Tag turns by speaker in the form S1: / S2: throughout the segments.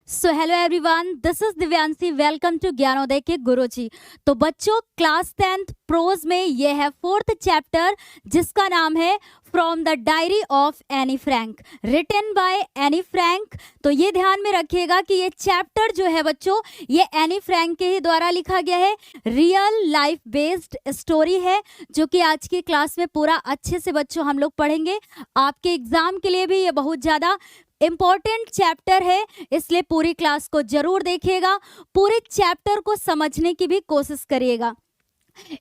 S1: So hello everyone, this is Divyanshi. Welcome to Gyanodaya के गुरुजी। तो बच्चों, क्लास 10th प्रोज में ये है 4th चैप्टर, जिसका नाम है from the diary of Anne Frank, written by Anne Frank. तो ये ध्यान में रखिएगा कि ये चैप्टर जो है बच्चों, ये एनी फ्रैंक के ही द्वारा लिखा गया है। रियल लाइफ बेस्ड स्टोरी है, जो कि आज की क्लास में पूरा अच्छे से बच्चों हम लोग पढ़ेंगे। आपके एग्जाम के लिए भी ये बहुत ज़्यादा इम्पॉर्टेंट चैप्टर है, इसलिए पूरी क्लास को जरूर देखिएगा, पूरे चैप्टर को समझने की भी कोशिश करिएगा।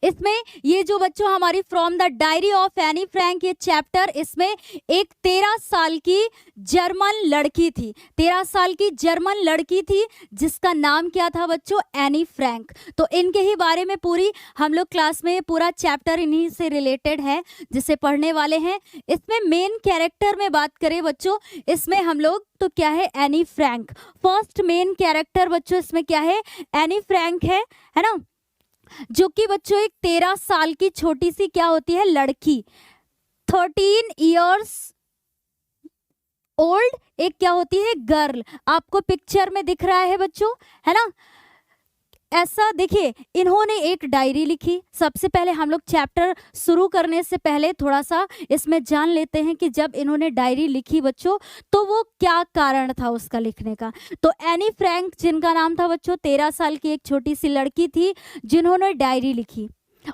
S1: इसमें ये जो बच्चों हमारी from the diary of Anne Frank ये चैप्टर, इसमें एक 13 साल की जर्मन लड़की थी, 13 साल की जर्मन लड़की थी, जिसका नाम क्या था बच्चों? Any Frank. तो इनके ही बारे में पूरी हम लोग क्लास में, पूरा चैप्टर इन्हीं से रिलेटेड है जिसे पढ़ने वाले हैं। इसमें मेन कैरेक्टर में बात करें बच्चों, इसमें हम लोग तो क्या है? Anne Frank. First main character बच्चों इसमें क्या है? एनी फ्रैंक है ना, जो कि बच्चों एक 13 साल की छोटी सी क्या होती है? लड़की, 13 इयर्स ओल्ड एक क्या होती है? गर्ल। आपको पिक्चर में दिख रहा है बच्चों, है ना? ऐसा देखिए, इन्होंने एक डायरी लिखी। सबसे पहले हम लोग चैप्टर शुरू करने से पहले थोड़ा सा इसमें जान लेते हैं कि जब इन्होंने डायरी लिखी बच्चों, तो वो क्या कारण था उसका लिखने का। तो एनी फ्रैंक, जिनका नाम था बच्चों, 13 साल की एक छोटी सी लड़की थी जिन्होंने डायरी लिखी,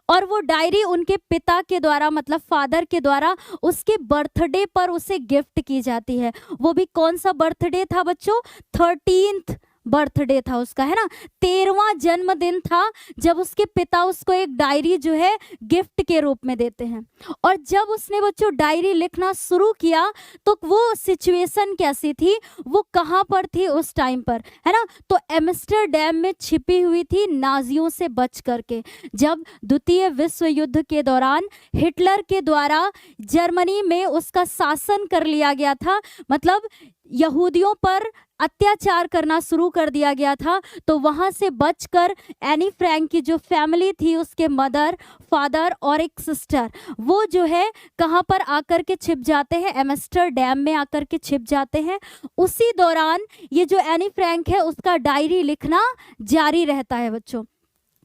S1: और वो डायरी उनके पिता के द्वारा, मतलब फादर के द्वारा, उसके बर्थडे पर उसे गिफ्ट की जाती है। वो भी कौन सा बर्थडे था बच्चों? 13th बर्थडे था उसका, है ना? 13वां जन्मदिन था जब उसके पिता उसको एक डायरी जो है गिफ्ट के रूप में देते हैं। और जब उसने बच्चों डायरी लिखना शुरू किया, तो वो सिचुएशन कैसी थी, वो कहाँ पर थी उस टाइम पर, है ना? तो एम्स्टरडैम में छिपी हुई थी, नाजियों से बच करके। जब द्वितीय विश्व युद्ध के दौरान हिटलर के द्वारा जर्मनी में उसका शासन कर लिया गया था, मतलब यहूदियों पर अत्याचार करना शुरू कर दिया गया था, तो वहां से बचकर एनी फ्रैंक की जो फैमिली थी, उसके मदर, फादर और एक सिस्टर, वो जो है कहां पर आकर के छिप जाते हैं? एम्स्टरडैम में आकर के छिप जाते हैं। उसी दौरान ये जो एनी फ्रैंक है, उसका डायरी लिखना जारी रहता है बच्चों।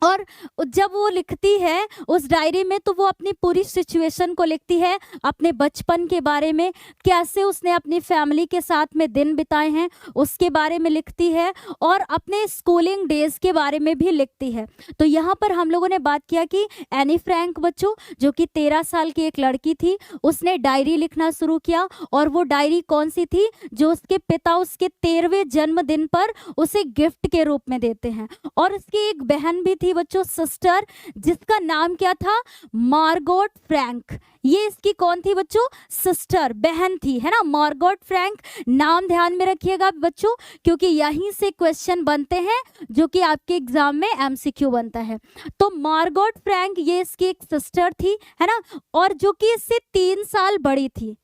S1: और जब वो लिखती है उस डायरी में, तो वो अपनी पूरी सिचुएशन को लिखती है, अपने बचपन के बारे में, कैसे उसने अपनी फैमिली के साथ में दिन बिताए हैं उसके बारे में लिखती है, और अपने स्कूलिंग डेज के बारे में भी लिखती है। तो यहाँ पर हम लोगों ने बात किया कि एनी फ्रैंक बच्चों, जो कि 13 साल की एक लड़की थी, उसने डायरी लिखना शुरू किया। और वो डायरी कौन सी थी? जो उसके पिता उसके 13वें जन्मदिन पर उसे गिफ्ट के रूप में देते हैं। और उसकी एक बहन भी थी बच्चों, सिस्टर, जिसका नाम क्या था? Margot Frank. ये इसकी कौन थी बच्चों? सिस्टर, बहन थी, है ना? Margot Frank. नाम ध्यान में रखिएगा बच्चों, क्योंकि यहीं से क्वेश्चन बनते हैं जो कि आपके एग्जाम में एमसीक्यू बनता है। तो मार्गोट फ्रैंक, ये इसकी एक सिस्टर थी, है ना? और जो कि इससे 3 साल बड़ी थी,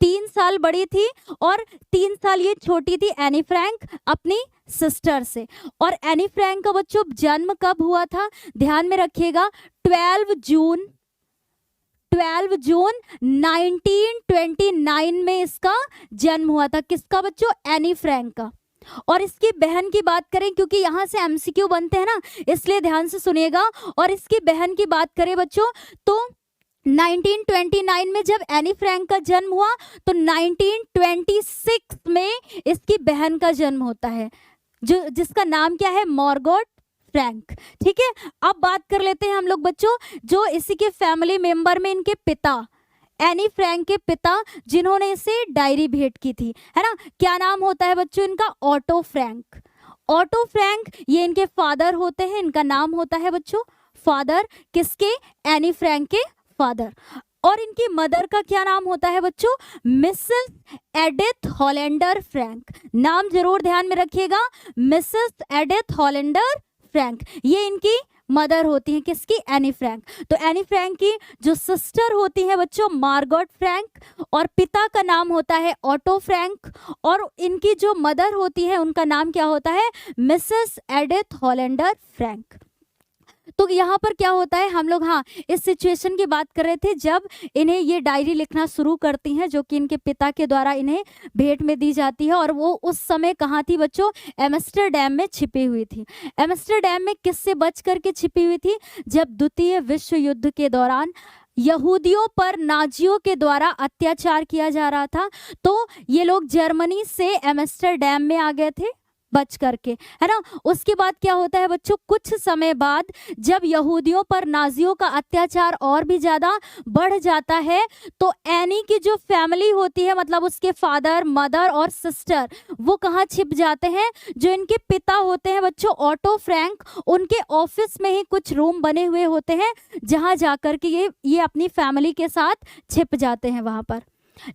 S1: 3 साल बड़ी थी, और 3 साल ये छोटी थी एनी फ्रैंक अपनी सिस्टर से। और एनी फ्रैंक का बच्चों जन्म कब हुआ था? ध्यान में रखिएगा, 12 जून 1929 में इसका जन्म हुआ था। किसका बच्चों? एनी फ्रैंक का। और इसकी बहन की बात करें, क्योंकि यहाँ से एमसीक्यू बनते हैं ना, इसलिए ध्यान से सुनिएगा। और इसकी बहन की बात करें बच्चों, तो 1929 में जब एनी फ्रैंक का जन्म हुआ, तो 1926 में इसकी बहन का जन्म होता है, जो जिसका नाम क्या है? Margot Frank. ठीक है, अब बात कर लेते हैं हम लोग बच्चों, जो इसी के फैमिली मेंबर में इनके पिता, एनी फ्रैंक के पिता, जिन्होंने इसे डायरी भेंट की थी, है ना? क्या नाम होता है बच्चों इनका? Auto Frank. ऑटो फ्रैंक ये इनके फादर होते हैं। इनका नाम होता है बच्चों फादर, किसके? एनी फ्रैंक के फादर। और इनकी मदर का क्या नाम होता है बच्चों? Mrs Edith Hollander Frank. नाम जरूर ध्यान में रखिएगा, मिसेस एडिथ हॉलैंडर फ्रैंक, ये इनकी मदर होती हैं, किसकी? Any Frank. तो एनी फ्रैंक की जो सिस्टर होती है बच्चों, मार्गोट फ्रैंक, और पिता का नाम होता है ऑटो फ्रैंक, और इनकी जो मदर होती है उनका नाम क्या होता है? Mrs Edith Hollander Frank. तो यहाँ पर क्या होता है, हम लोग हाँ इस सिचुएशन की बात कर रहे थे जब इन्हें ये डायरी लिखना शुरू करती हैं, जो कि इनके पिता के द्वारा इन्हें भेंट में दी जाती है। और वो उस समय कहाँ थी बच्चों, एम्स्टरडैम में छिपी हुई थी। एम्स्टरडैम में किससे बच करके छिपी हुई थी, जब द्वितीय विश्व युद्ध के दौरान यहूदियों पर नाजियों के द्वारा अत्याचार किया जा रहा था, तो ये लोग जर्मनी से एम्स्टरडैम में आ गए थे बच करके, है ना। उसके बाद क्या होता है बच्चों, कुछ समय बाद जब यहूदियों पर नाजियों का अत्याचार और भी ज़्यादा बढ़ जाता है, तो एनी की जो फैमिली होती है, मतलब उसके फादर, मदर और सिस्टर, वो कहाँ छिप जाते हैं, जो इनके पिता होते हैं बच्चों ऑटो फ्रैंक, उनके ऑफिस में ही कुछ रूम बने हुए होते हैं, जहाँ जाकर के ये अपनी फैमिली के साथ छिप जाते हैं वहाँ पर।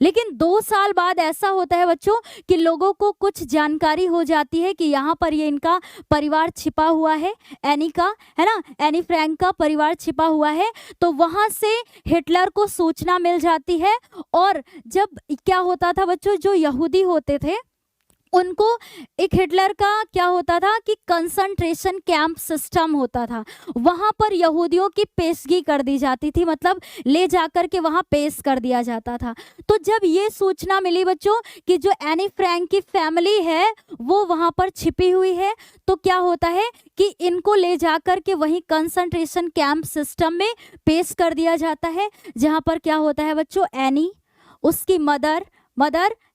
S1: लेकिन 2 साल बाद ऐसा होता है बच्चों कि लोगों को कुछ जानकारी हो जाती है कि यहाँ पर ये इनका परिवार छिपा हुआ है, एनी का, है ना, एनी फ्रैंक का परिवार छिपा हुआ है। तो वहाँ से हिटलर को सूचना मिल जाती है। और जब क्या होता था बच्चों, जो यहूदी होते थे उनको एक हिटलर का क्या होता था कि कंसंट्रेशन कैंप सिस्टम होता था, वहाँ पर यहूदियों की पेशगी कर दी जाती थी, मतलब ले जाकर के वहाँ पेश कर दिया जाता था। तो जब ये सूचना मिली बच्चों कि जो एनी फ्रैंक की फैमिली है वो वहाँ पर छिपी हुई है, तो क्या होता है कि इनको ले जाकर के वहीं कंसंट्रेशन कैंप सिस्टम में पेश कर दिया जाता है, जहाँ पर क्या होता है बच्चों, एनी, उसकी मदर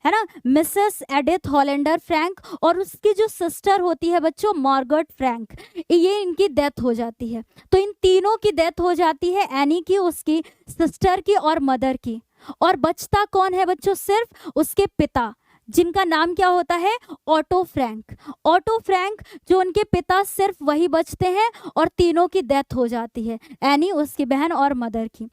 S1: है ना मिसेस एडिथ हॉलैंडर फ्रैंक, और उसकी जो सिस्टर होती है बच्चों मार्गरेट फ्रैंक, ये इनकी डेथ हो जाती है। तो इन तीनों की डेथ हो जाती है, एनी की, उसकी सिस्टर की और मदर की। और बचता कौन है बच्चों, सिर्फ उसके पिता, जिनका नाम क्या होता है, ऑटो फ्रैंक। ऑटो फ्रैंक जो उनके पिता, सिर्फ वही बचते हैं और तीनों की डेथ हो जाती है, एनी, उसकी बहन और मदर की।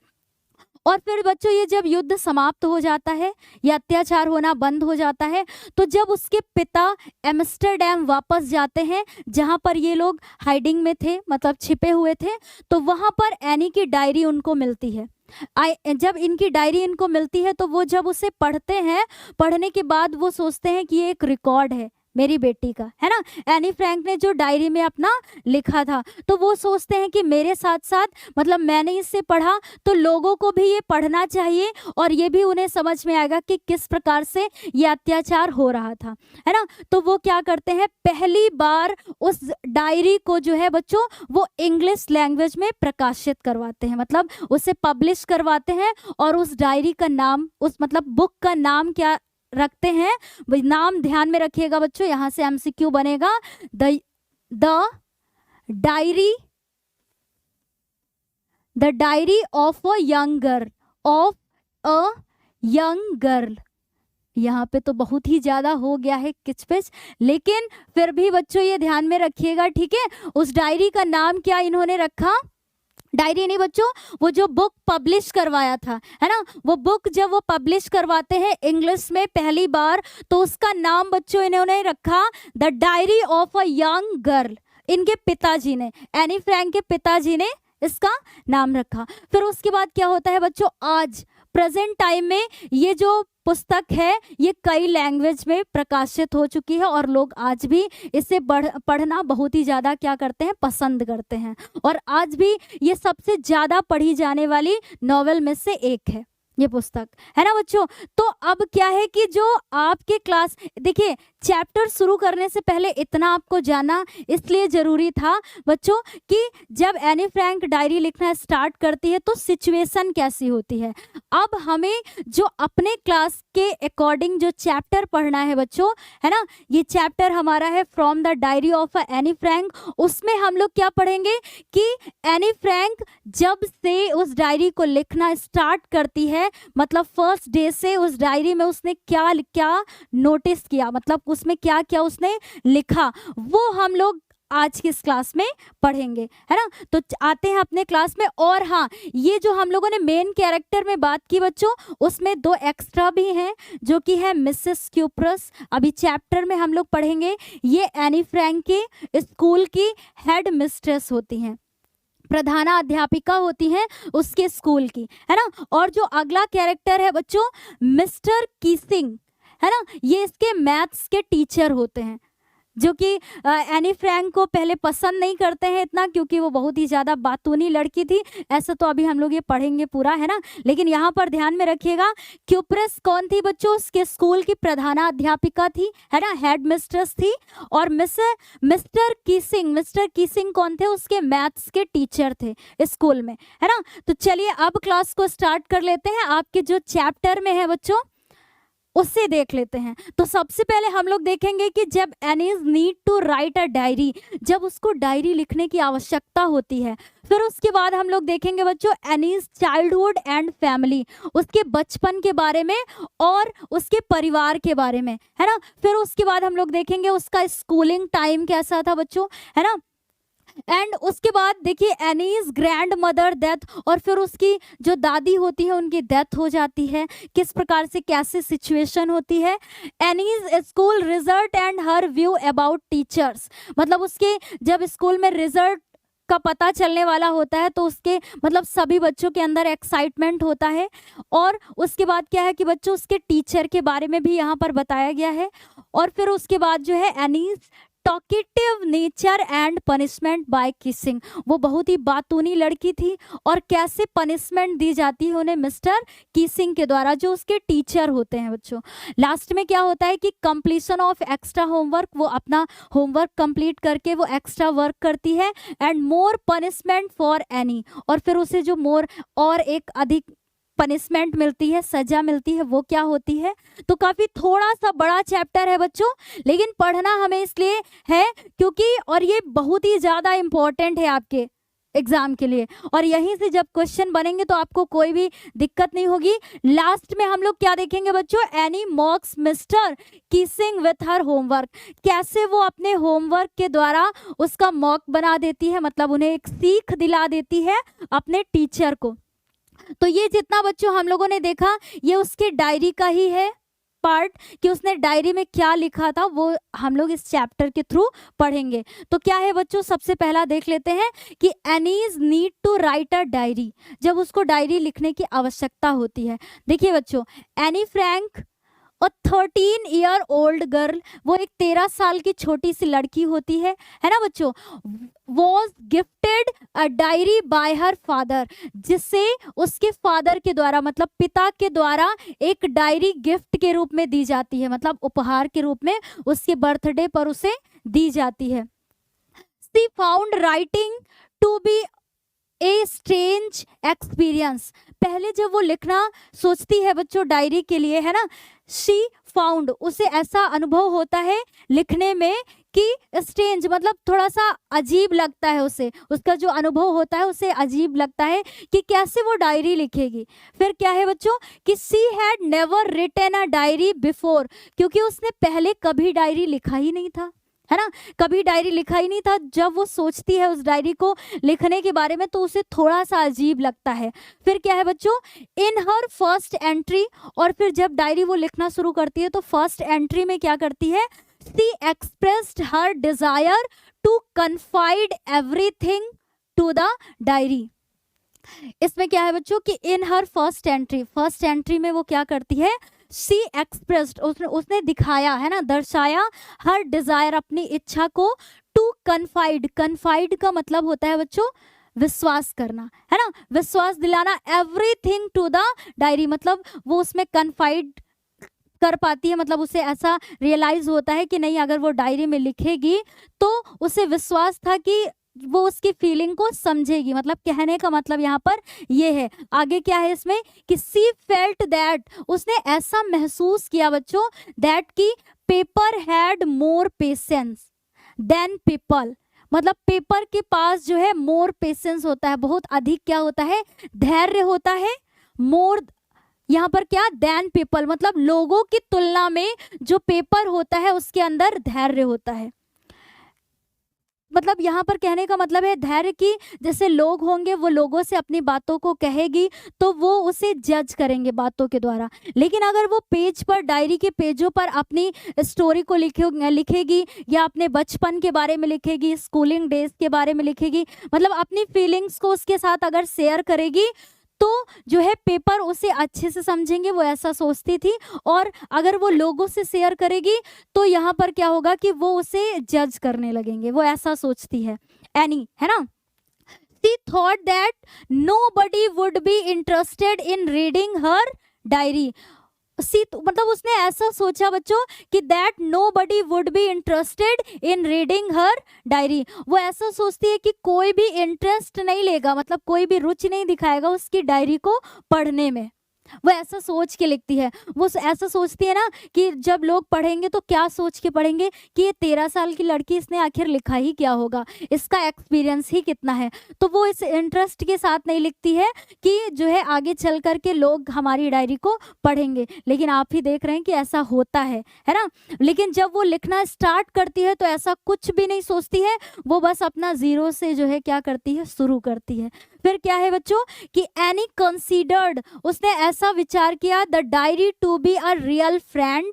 S1: और फिर बच्चों ये जब युद्ध समाप्त हो जाता है, या अत्याचार होना बंद हो जाता है, तो जब उसके पिता एम्स्टरडैम वापस जाते हैं जहां पर ये लोग हाइडिंग में थे, मतलब छिपे हुए थे, तो वहां पर एनी की डायरी उनको मिलती है। जब इनकी डायरी इनको मिलती है तो वो जब उसे पढ़ते हैं, पढ़ने के बाद वो सोचते हैं कि ये एक रिकॉर्ड है मेरी बेटी का, है ना, एनी फ्रैंक ने जो डायरी में अपना लिखा था। तो वो सोचते हैं कि मेरे साथ साथ, मतलब मैंने इससे पढ़ा तो लोगों को भी ये पढ़ना चाहिए, और ये भी उन्हें समझ में आएगा कि किस प्रकार से ये अत्याचार हो रहा था, है ना। तो वो क्या करते हैं, पहली बार उस डायरी को जो है बच्चों वो इंग्लिश लैंग्वेज में प्रकाशित करवाते हैं, मतलब उसे पब्लिश करवाते हैं। और उस डायरी का नाम, उस मतलब बुक का नाम क्या रखते हैं, नाम ध्यान में रखिएगा बच्चों, यहां से एमसीक्यू बनेगा, the diary of a young girl, of a young girl. यहाँ पे तो बहुत ही ज्यादा हो गया है किचपिच, लेकिन फिर भी बच्चों ये ध्यान में रखिएगा, ठीक है। उस डायरी का नाम क्या इन्होंने रखा, डायरी नहीं बच्चों, वो जो बुक पब्लिश करवाया था, है ना, वो बुक जब वो पब्लिश करवाते हैं इंग्लिश में पहली बार, तो उसका नाम बच्चों इन्होंने रखा the diary of a young girl. इनके पिताजी ने, एनी फ्रैंक के पिताजी ने इसका नाम रखा। फिर उसके बाद क्या होता है बच्चों, आज प्रेजेंट टाइम में ये जो पुस्तक है ये कई लैंग्वेज में प्रकाशित हो चुकी है, और लोग आज भी इसे पढ़ना बहुत ही ज़्यादा क्या करते हैं, पसंद करते हैं। और आज भी ये सबसे ज़्यादा पढ़ी जाने वाली नॉवेल में से एक है ये पुस्तक, है ना बच्चों। तो अब क्या है कि जो आपके क्लास, देखिए चैप्टर शुरू करने से पहले इतना आपको जानना इसलिए ज़रूरी था बच्चों कि जब एनी फ्रैंक डायरी लिखना स्टार्ट करती है तो सिचुएशन कैसी होती है। अब हमें जो अपने क्लास के अकॉर्डिंग जो चैप्टर पढ़ना है बच्चों, है ना, ये चैप्टर हमारा है from the diary of Anne Frank. उसमें हम लोग क्या पढ़ेंगे कि एनी फ्रैंक जब से उस डायरी को लिखना स्टार्ट करती है, मतलब फर्स्ट डे से उस डायरी में उसने क्या क्या नोटिस किया, मतलब उसमें क्या क्या उसने लिखा, वो हम लोग आज की इस क्लास में पढ़ेंगे, है ना। तो आते हैं अपने क्लास में। और हाँ, ये जो हम लोगों ने मेन कैरेक्टर में बात की बच्चों, उसमें 2 एक्स्ट्रा भी हैं, जो कि है मिसेस क्यूप्रस। अभी चैप्टर में हम लोग पढ़ेंगे, ये एनी फ्रैंक के स्कूल की हेड मिस्ट्रेस होती हैं, प्रधाना अध्यापिका होती हैं उसके स्कूल की, है ना। और जो अगला कैरेक्टर है बच्चों मिस्टर कीसिंग, है ना, ये इसके मैथ्स के टीचर होते हैं। जो कि एनी फ्रैंक को पहले पसंद नहीं करते हैं इतना, क्योंकि वो बहुत ही ज़्यादा बातूनी लड़की थी। ऐसा तो अभी हम लोग ये पढ़ेंगे पूरा, है ना। लेकिन यहाँ पर ध्यान में रखिएगा, क्यूप्रेस कौन थी बच्चों? उसके स्कूल की प्रधानाध्यापिका थी, है ना, हेड मिस्ट्रेस थी। और मिस्टर कीसिंग कौन थे? उसके मैथ्स के टीचर थे स्कूल में, है ना। तो चलिए अब क्लास को स्टार्ट कर लेते हैं। आपके जो चैप्टर में है बच्चों उससे देख लेते हैं। तो सबसे पहले हम लोग देखेंगे कि जब Anne's need to write a diary, जब उसको डायरी लिखने की आवश्यकता होती है। फिर उसके बाद हम लोग देखेंगे बच्चों एनीज चाइल्डहुड एंड फैमिली, उसके बचपन के बारे में और उसके परिवार के बारे में, है ना। फिर उसके बाद हम लोग देखेंगे उसका स्कूलिंग टाइम कैसा था बच्चों, है ना। एंड उसके बाद देखिए एनीज ग्रैंड मदर डेथ, और फिर उसकी जो दादी होती है उनकी डेथ हो जाती है, किस प्रकार से कैसे सिचुएशन होती है। Annie's school result and her view about teachers, मतलब उसके जब स्कूल में रिजल्ट का पता चलने वाला होता है तो उसके मतलब सभी बच्चों के अंदर एक्साइटमेंट होता है। और उसके बाद क्या है कि बच्चों उसके टीचर के बारे में भी यहाँ पर बताया गया है। और फिर उसके बाद जो है Anne's talkative nature and punishment by kissing, वो बहुत ही बातूनी लड़की थी और कैसे पनिशमेंट दी जाती है उन्हें मिस्टर किसिंग के द्वारा, जो उसके टीचर होते हैं बच्चों। लास्ट में क्या होता है कि कंप्लीशन ऑफ एक्स्ट्रा होमवर्क, वो अपना होमवर्क कंप्लीट करके वो एक्स्ट्रा वर्क करती है। And more punishment for any, और फिर उसे जो मोर और एक अधिक पनिशमेंट मिलती है, सजा मिलती है, वो क्या होती है। तो काफी थोड़ा सा बड़ा चैप्टर है बच्चों, लेकिन पढ़ना हमें इसलिए है क्योंकि और ये बहुत ही ज्यादा इंपॉर्टेंट है आपके एग्जाम के लिए। और यहीं से जब क्वेश्चन बनेंगे तो आपको कोई भी दिक्कत नहीं होगी। लास्ट में हम लोग क्या देखेंगे बच्चों, any मॉक्स mister Keesing with her homework, कैसे वो अपने होमवर्क के द्वारा उसका मॉक बना देती है, मतलब उन्हें एक सीख दिला देती है अपने टीचर को। तो ये जितना बच्चों हम लोगों ने देखा ये उसके डायरी का ही है पार्ट, कि उसने डायरी में क्या लिखा था वो हम लोग इस चैप्टर के थ्रू पढ़ेंगे। तो क्या है बच्चों, सबसे पहला देख लेते हैं कि Anne's need to write a diary, जब उसको डायरी लिखने की आवश्यकता होती है। देखिए बच्चों, एनी फ्रैंक और 13 ईयर ओल्ड गर्ल, वो एक 13 साल की छोटी सी लड़की होती है ना बच्चों, was gifted a diary bye her father, जिससे उसके फादर के द्वारा मतलब पिता के द्वारा एक डायरी गिफ्ट के रूप में दी जाती है, मतलब उपहार के रूप में उसके बर्थडे पर उसे दी जाती है। She found writing to be a strange experience, पहले जब वो लिखना सोचती है बच्चों डायरी के लिए, है ना, शी फाउंड, उसे ऐसा अनुभव होता है लिखने में कि स्ट्रेंज मतलब थोड़ा सा अजीब लगता है उसे, उसका जो अनुभव होता है उसे अजीब लगता है कि कैसे वो डायरी लिखेगी। फिर क्या है बच्चों कि she had never written a diary before, क्योंकि उसने पहले कभी डायरी लिखा ही नहीं था, है ना, कभी डायरी लिखा ही नहीं था। जब वो सोचती है उस डायरी को लिखने के बारे में तो उसे थोड़ा सा अजीब लगता है। फिर क्या है बच्चों, इन हर फर्स्ट एंट्री, और फिर जब डायरी वो लिखना शुरू करती है तो फर्स्ट एंट्री में क्या करती है, she expressed her desire to confide everything to the diary. इसमें क्या है बच्चों कि इन हर फर्स्ट एंट्री में वो क्या करती है, शी एक्सप्रेस्ड, उसने दिखाया, है ना, दर्शाया, हर डिजायर, अपनी इच्छा को, टू कन्फाइड का मतलब होता है बच्चों विश्वास करना, है ना, विश्वास दिलाना, एवरीथिंग टू द डायरी, मतलब वो उसमें कन्फाइड कर पाती है, मतलब उसे ऐसा रियलाइज होता है कि नहीं अगर वो डायरी में लिखेगी तो उसे विश्वास था कि वो उसकी फीलिंग को समझेगी, मतलब कहने का मतलब यहाँ पर ये है। आगे क्या है इसमें कि सी फेल्ट दैट, उसने ऐसा महसूस किया बच्चों, दैट की paper had more patience than people, मतलब पेपर के पास जो है मोर पेशेंस होता है, बहुत अधिक क्या होता है, धैर्य होता है, मोर यहाँ पर क्या, देन पीपल, मतलब लोगों की तुलना में जो पेपर होता है उसके अंदर धैर्य होता है। मतलब यहाँ पर कहने का मतलब है धैर्य की, जैसे लोग होंगे वो लोगों से अपनी बातों को कहेगी तो वो उसे जज करेंगे बातों के द्वारा, लेकिन अगर वो पेज पर, डायरी के पेजों पर अपनी स्टोरी को लिखेगी या अपने बचपन के बारे में लिखेगी, स्कूलिंग डेज के बारे में लिखेगी, मतलब अपनी फीलिंग्स को उसके साथ अगर शेयर करेगी तो जो है पेपर उसे अच्छे से समझेंगे, वो ऐसा सोचती थी। और अगर वो लोगों से शेयर करेगी तो यहाँ पर क्या होगा कि वो उसे जज करने लगेंगे, वो ऐसा सोचती है एनी, है ना। She thought that nobody would be interested in reading her diary. मतलब उसने ऐसा सोचा बच्चों कि that nobody would be interested in reading her diary. वो ऐसा सोचती है कि कोई भी इंटरेस्ट नहीं लेगा, मतलब कोई भी रुचि नहीं दिखाएगा उसकी डायरी को पढ़ने में। वो ऐसा सोच के लिखती है। वो ऐसा सोचती है ना कि जब लोग पढ़ेंगे तो क्या सोच के पढ़ेंगे कि ये 13 साल की लड़की, इसने आखिर लिखा ही क्या होगा, इसका एक्सपीरियंस ही कितना है। तो वो इस इंटरेस्ट के साथ नहीं लिखती है कि जो है आगे चल कर के लोग हमारी डायरी को पढ़ेंगे। लेकिन आप ही देख रहे हैं कि ऐसा होता है ना। लेकिन जब वो लिखना स्टार्ट करती है तो ऐसा कुछ भी नहीं सोचती है, वो बस अपना जीरो से जो है क्या करती है, शुरू करती है। फिर क्या है बच्चों कि एनी कंसीडर्ड, उसने ऐसा विचार किया, the diary to be a real friend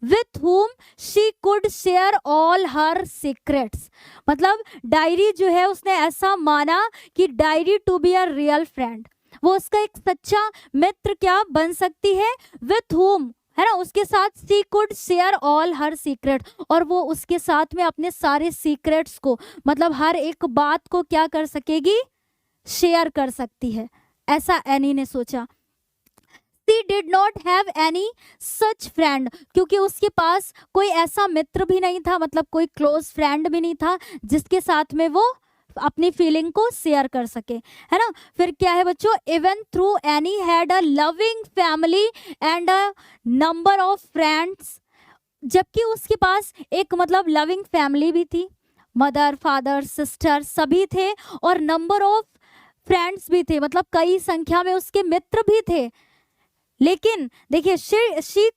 S1: with whom she could share all her secrets। मतलब डायरी जो है उसने ऐसा माना कि diary to be a real friend, वो उसका एक सच्चा मित्र क्या बन सकती है, with whom, है ना, उसके साथ she could share all her secret, और वो उसके साथ में अपने सारे सीक्रेट्स को, मतलब हर एक बात को क्या कर सकेगी, शेयर कर सकती है। ऐसा एनी ने सोचा। She did not have any such friend, क्योंकि उसके पास कोई ऐसा मित्र भी नहीं था, मतलब कोई क्लोज फ्रेंड भी नहीं था जिसके साथ में वो अपनी फीलिंग को शेयर कर सके, है ना। फिर क्या है बच्चों, even through any had a loving family and a number of friends, जबकि उसके पास एक मतलब लविंग फैमिली भी थी, मदर फादर सिस्टर सभी थे, और नंबर ऑफ फ्रेंड्स भी थे, मतलब कई संख्या में उसके मित्र भी थे। लेकिन देखिए she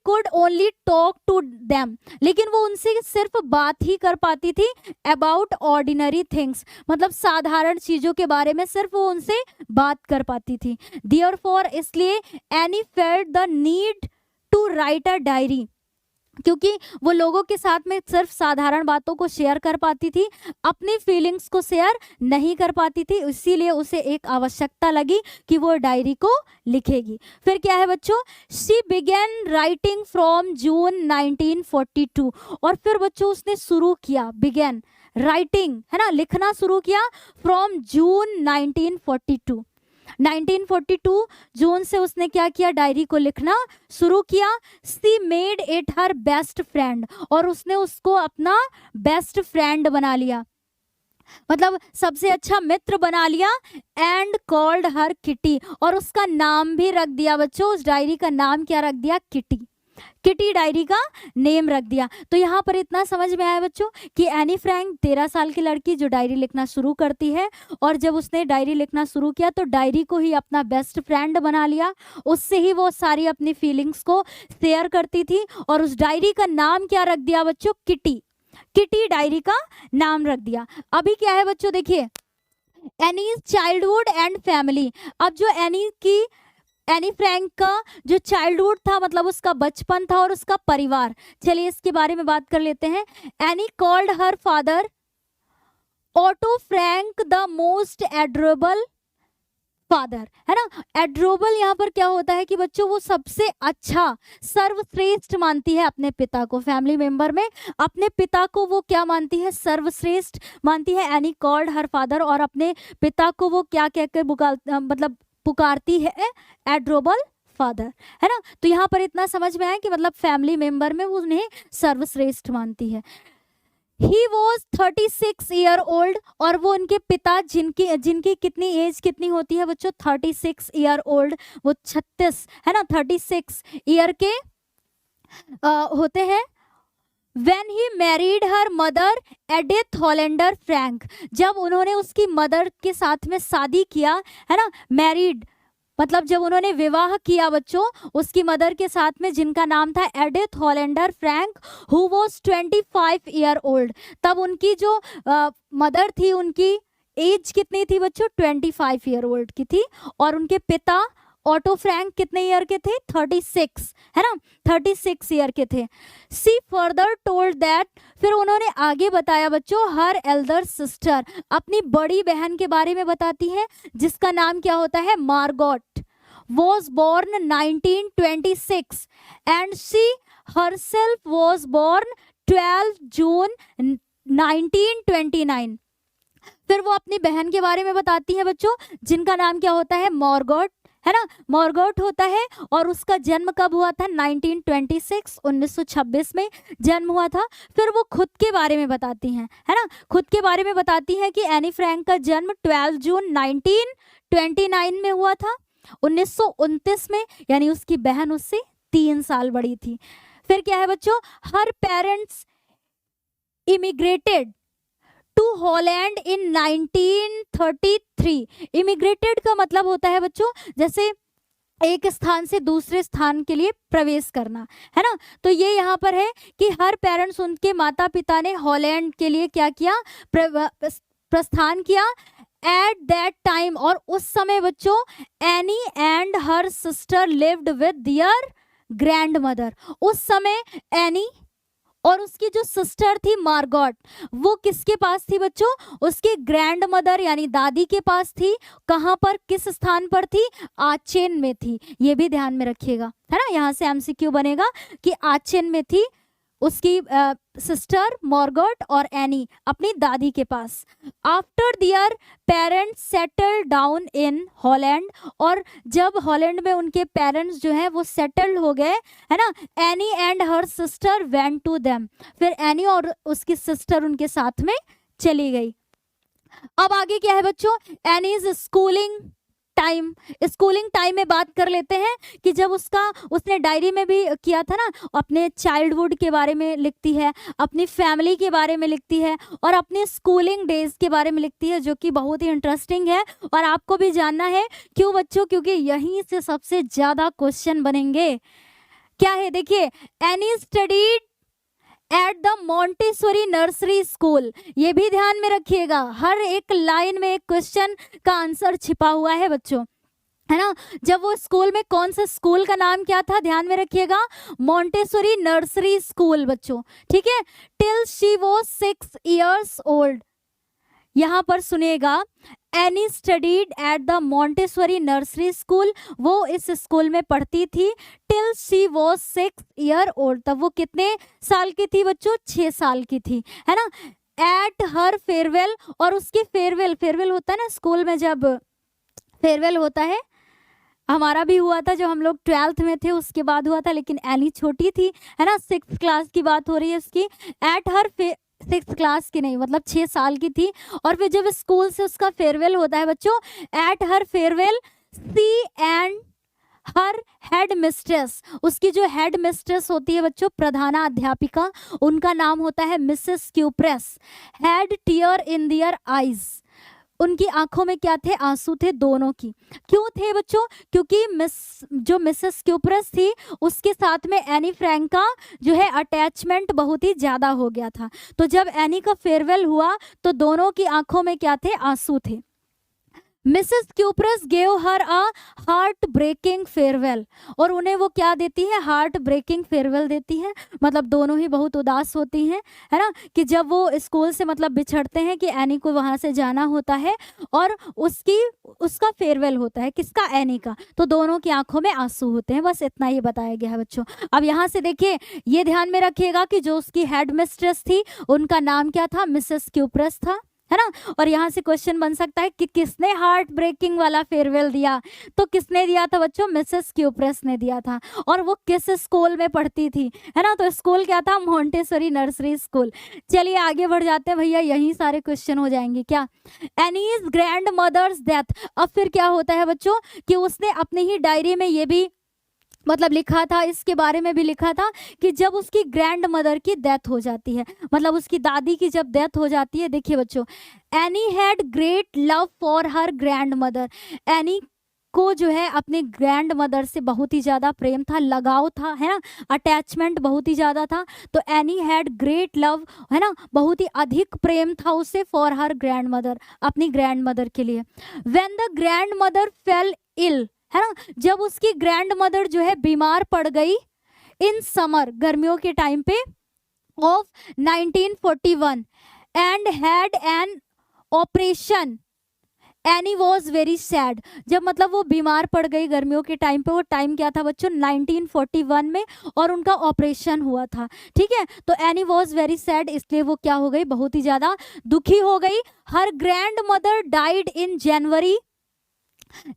S1: could only talk to them, लेकिन वो उनसे सिर्फ बात ही कर पाती थी अबाउट ऑर्डिनरी थिंग्स, मतलब साधारण चीजों के बारे में सिर्फ वो उनसे बात कर पाती थी। देयरफॉर, इसलिए Anne felt the need to write a diary, क्योंकि वो लोगों के साथ में सिर्फ साधारण बातों को शेयर कर पाती थी, अपनी फीलिंग्स को शेयर नहीं कर पाती थी, इसीलिए उसे एक आवश्यकता लगी कि वो डायरी को लिखेगी। फिर क्या है बच्चों, she began writing from June 1942, और फिर बच्चों उसने शुरू किया, बिगेन राइटिंग, है ना, लिखना शुरू किया फ्रॉम जून 1942। 1942 जून से उसने क्या किया, डायरी को लिखना शुरू किया। सी made it her best friend, और उसने उसको अपना बेस्ट फ्रेंड बना लिया, मतलब सबसे अच्छा मित्र बना लिया। एंड कॉल्ड हर किटी, और उसका नाम भी रख दिया बच्चों, उस डायरी का नाम क्या रख दिया, किटी। किटी डायरी का नेम रख दिया। तो यहाँ पर इतना समझ में आया बच्चों कि एनी फ्रैंक 13 साल की लड़की जो डायरी लिखना शुरू करती है, और जब उसने डायरी लिखना शुरू किया तो डायरी को ही अपना बेस्ट फ्रेंड बना लिया, उससे ही वो सारी अपनी फीलिंग्स को शेयर करती थी, और उस डायरी का नाम क्या रख दिया बच्चों, किटी। किटी डायरी का नाम रख दिया। अभी क्या है बच्चों, देखिए एनीज चाइल्डहुड एंड फैमिली। अब जो एनी फ्रैंक का जो चाइल्डहुड था, मतलब उसका बचपन था, और उसका परिवार, चलिए इसके बारे में बात कर लेते हैं। Any called her father auto Frank the most adorable father, है ना। एडोरेबल यहाँ पर क्या होता है कि बच्चों वो सबसे अच्छा, सर्वश्रेष्ठ मानती है अपने पिता को। फैमिली मेंबर में अपने पिता को वो क्या मानती है, सर्वश्रेष्ठ मानती है। एनी कॉल्ड हर फादर, और अपने पिता को वो क्या कहकर मतलब पुकारती है, एडोरेबल फादर, है ना। तो यहाँ पर इतना समझ में आया कि मतलब फैमिली मेंबर में वो उन्हें सर्वश्रेष्ठ मानती है। He was 36 year old, और वो उनके पिता जिनकी कितनी एज कितनी होती है बच्चों, 36 year old, वो 36, है ना, 36 ईयर के होते हैं। When he married her mother Edith Hollander Frank, जब उन्होंने उसकी मदर के साथ में शादी किया, है ना, मैरिड मतलब जब उन्होंने विवाह किया बच्चों उसकी मदर के साथ में, जिनका नाम था Edith Hollander Frank, who was 25 year old. तब उनकी जो मदर थी उनकी एज कितनी थी बच्चों, 25 ईयर ओल्ड की थी, और उनके पिता ऑटो फ्रैंक कितने ईयर के थे? 36, है ना, 36 ईयर के थे। सी फर्दर टोल्ड दैट, फिर उन्होंने आगे बताया बच्चों, हर एल्डर सिस्टर, अपनी बड़ी बहन के बारे में बताती है जिसका नाम क्या होता है? Margot, was born 1926 and she herself was born 12 जून 1929। फिर वो अपनी बहन के बारे में बताती है बच्चों जिनका नाम क्या होता है? मॉर्गोट, है ना, मॉर्गोट होता है। और उसका जन्म कब हुआ था? 1926, 1926 में जन्म हुआ था। फिर वो खुद के बारे में बताती हैं, है ना, खुद के बारे में बताती हैं कि एनी फ्रैंक का जन्म 12 जून 1929 में हुआ था, 1929 में, यानी उसकी बहन उससे 3 साल बड़ी थी। फिर क्या है बच्चों? Her parents immigrated to Holland in 1933। Immigrated का मतलब होता है बच्चों जैसे एक स्थान से दूसरे स्थान के लिए प्रवेश करना, है ना। तो ये यहाँ पर है कि हर पेरेंट्स, उनके माता पिता ने हॉलैंड के लिए क्या किया? प्रस्थान किया। एट दैट टाइम, और उस समय बच्चों Anne and her sister lived with their grandmother. उस समय एनी और उसकी जो सिस्टर थी मार्गोट, वो किसके पास थी बच्चों? उसके ग्रैंड मदर यानी दादी के पास थी। कहाँ पर, किस स्थान पर थी? आचेन में थी। ये भी ध्यान में रखिएगा, है ना, यहाँ से एमसीक्यू बनेगा कि आचेन में थी उसकी सिस्टर मॉर्गोट और एनी अपनी दादी के पास। After their parents settle down in Holland, और जब हॉलैंड में उनके पेरेंट्स जो हैं वो सेटल्ड हो गए, है ना, Anne and her sister went to them, फिर एनी और उसकी सिस्टर उनके साथ में चली गई। अब आगे क्या है बच्चों? Annie's schooling time. Schooling time में बात कर लेते हैं कि जब उसने डायरी में भी किया था ना, अपने चाइल्डहुड के बारे में लिखती है, अपनी फैमिली के बारे में लिखती है और अपने स्कूलिंग डेज के बारे में लिखती है, जो कि बहुत ही इंटरेस्टिंग है और आपको भी जानना है। क्यों बच्चों? क्योंकि यहीं से सबसे ज़्यादा क्वेश्चन बनेंगे। क्या है देखिए, any studied at the Montessori nursery school. ये भी ध्यान में रखिएगा, हर एक लाइन में एक क्वेश्चन का आंसर छिपा हुआ है बच्चों, है ना। जब वो स्कूल में, कौन सा स्कूल का नाम क्या था? ध्यान में रखिएगा, मॉन्टेसरी नर्सरी स्कूल बच्चों, ठीक है। Till she was 6 years old। यहाँ पर सुनिएगा, any studied at the Montessori nursery school, वो इस स्कूल में पढ़ती थी। Till she was 6 years old, तब वो कितने साल की थी बच्चों? 6 साल की थी, है ना। एट हर फेयरवेल, और उसकी फेयरवेल होता है ना स्कूल में, जब फेयरवेल होता है, हमारा भी हुआ था जब हम लोग 12th में थे, उसके बाद हुआ था, लेकिन एनी छोटी थी, है ना, 6th क्लास की बात हो रही है उसकी। एट हर 6th क्लास की नहीं, मतलब 6 साल की थी। और फिर जब स्कूल से उसका फेयरवेल होता है बच्चों, at her farewell she and her headmistress, उसकी जो हेड मिस्ट्रेस होती है बच्चों, प्रधाना अध्यापिका, उनका नाम होता है Mrs Kuperus, had tear in their eyes, उनकी आंखों में क्या थे? आंसू थे, दोनों की। क्यों थे बच्चों? क्योंकि मिसेस क्यूप्रेस थी, उसके साथ में एनी फ्रैंक का जो है अटैचमेंट बहुत ही ज़्यादा हो गया था। तो जब एनी का फेयरवेल हुआ तो दोनों की आंखों में क्या थे? आंसू थे। Mrs Kuperus gave her a heartbreaking farewell, और उन्हें वो क्या देती है? हार्ट ब्रेकिंग फेयरवेल देती है। मतलब दोनों ही बहुत उदास होती हैं, है ना, कि जब वो स्कूल से मतलब बिछड़ते हैं कि एनी को वहाँ से जाना होता है और उसका फेयरवेल होता है, किसका? एनी का। तो दोनों की आंखों में आंसू होते हैं। बस इतना ही बताया गया है बच्चों। अब यहाँ से देखिए, ये ध्यान में रखिएगा कि जो उसकी हेड मिस्ट्रेस थी उनका नाम क्या था? मिसेस क्यूप्रेस था, है ना। और यहाँ से क्वेश्चन बन सकता है कि किसने हार्ट ब्रेकिंग वाला फेयरवेल दिया? तो किसने दिया था बच्चों? मिसेस क्यूप्रेस ने दिया था। और वो किस स्कूल में पढ़ती थी, है ना? तो स्कूल क्या था? Montessori nursery school. चलिए आगे बढ़ जाते हैं भैया, यही सारे क्वेश्चन हो जाएंगे क्या। Anne's grandmother's death. अब फिर क्या होता है बच्चों कि उसने अपनी ही डायरी में ये भी मतलब लिखा था, इसके बारे में भी लिखा था कि जब उसकी ग्रैंड मदर की डेथ हो जाती है, मतलब उसकी दादी की जब डेथ हो जाती है, देखिए बच्चों, any had great love for her grand mother. Any को जो है अपने ग्रैंड मदर से बहुत ही ज़्यादा प्रेम था, लगाव था, है ना, अटैचमेंट बहुत ही ज़्यादा था। तो एनी हैड ग्रेट लव, है ना, बहुत ही अधिक प्रेम था उससे फॉर हर ग्रैंड मदर, अपनी ग्रैंड मदर के लिए। When the grandmother fell ill, है ना, जब उसकी ग्रैंड मदर जो है बीमार पड़ गई इन समर, गर्मियों के टाइम पे of 1941 and had an operation, any was very sad. जब मतलब वो बीमार पड़ गई गर्मियों के टाइम पे, वो टाइम क्या था बच्चों 1941 में, और उनका ऑपरेशन हुआ था, ठीक है। तो एनी वॉज वेरी सैड, इसलिए वो क्या हो गई, बहुत ही ज्यादा दुखी हो गई। हर ग्रैंड मदर डाइड इन जनवरी